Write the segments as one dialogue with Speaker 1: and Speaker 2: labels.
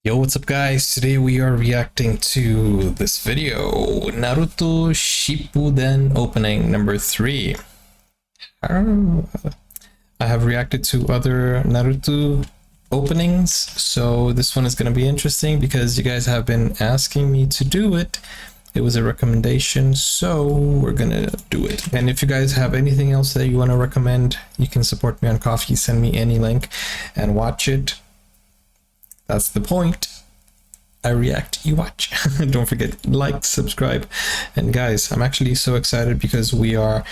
Speaker 1: Yo, what's up guys? Today we are reacting to this video, Naruto Shippuden opening number 3. I have reacted to other Naruto openings, so this one is going to be interesting because you guys have been asking me to do it. It was a recommendation, so we're gonna do it. And if you guys have anything else that you want to recommend, you can support me on Ko-fi, send me any link and watch it. That's the point. I react, you watch. Don't forget, like, subscribe. And guys, I'm actually so excited because we are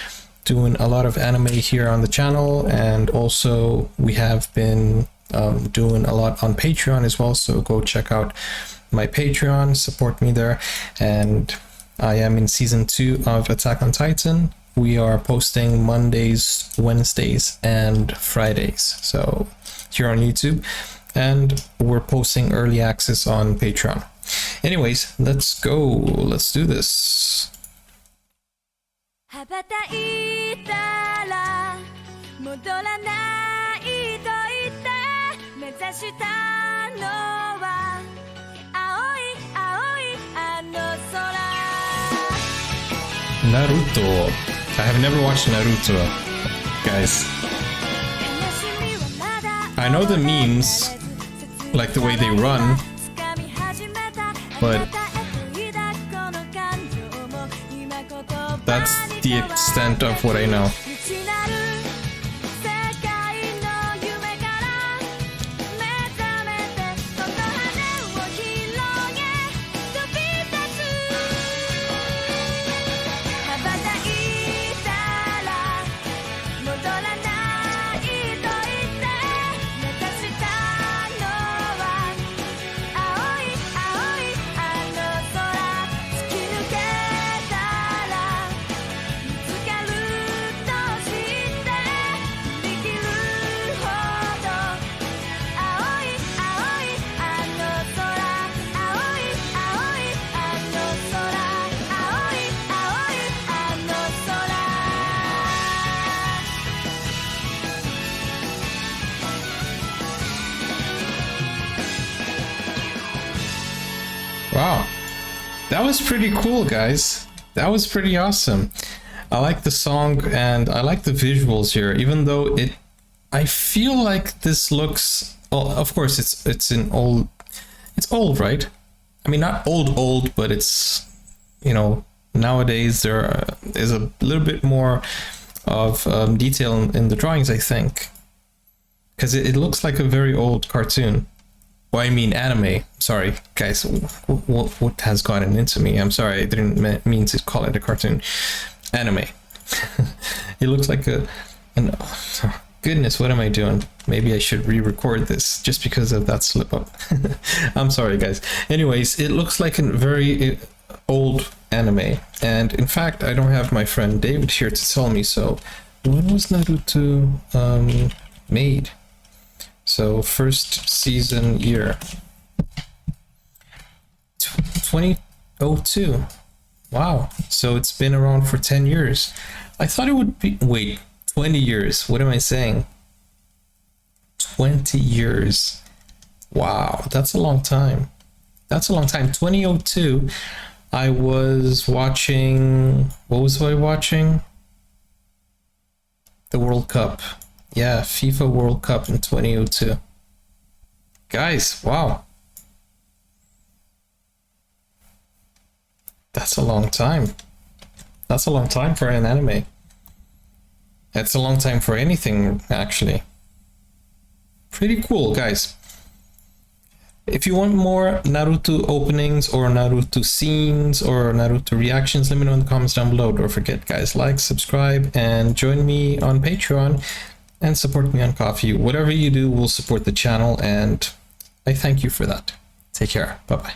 Speaker 1: doing a lot of anime here on the channel, and also we have been doing a lot on Patreon as well, so go check out my Patreon, support me there. And I am in season 2 of Attack on Titan. We are posting Mondays, Wednesdays, and Fridays, so here on YouTube, and we're posting early access on Patreon. Anyways, let's go, let's do this. Naruto. I have never watched Naruto, guys. I know the memes, like the way they run, but that's the extent of what I know. Wow, that was pretty cool, guys. That was pretty awesome. I like the song and I like the visuals here, even though I feel like this looks, well, of course it's old, right? I mean, not old, but it's, you know, nowadays there is a little bit more of detail in the drawings, I think, because it looks like a very old cartoon. Well, I mean anime. Sorry, guys. What has gotten into me? I'm sorry. I didn't mean to call it a cartoon. Anime. It looks like oh, goodness, what am I doing? Maybe I should re-record this just because of that slip up. I'm sorry, guys. Anyways, it looks like a very old anime. And in fact, I don't have my friend David here to tell me. So when was Naruto made? So first season year 2002. Wow, so it's been around for 10 years. I thought it would be, wait, 20 years. What am I saying? 20 years. Wow, that's a long time. That's a long time. 2002, I was watching, what was I watching? The World Cup. Yeah, FIFA World Cup in 2002. Guys, wow. That's a long time. That's a long time for an anime. That's a long time for anything, actually. Pretty cool, guys. If you want more Naruto openings or Naruto scenes or Naruto reactions, let me know in the comments down below. Don't forget, guys, like, subscribe, and join me on Patreon. And support me on Ko-fi. Whatever you do will support the channel, and I thank you for that. Take care. Bye-bye.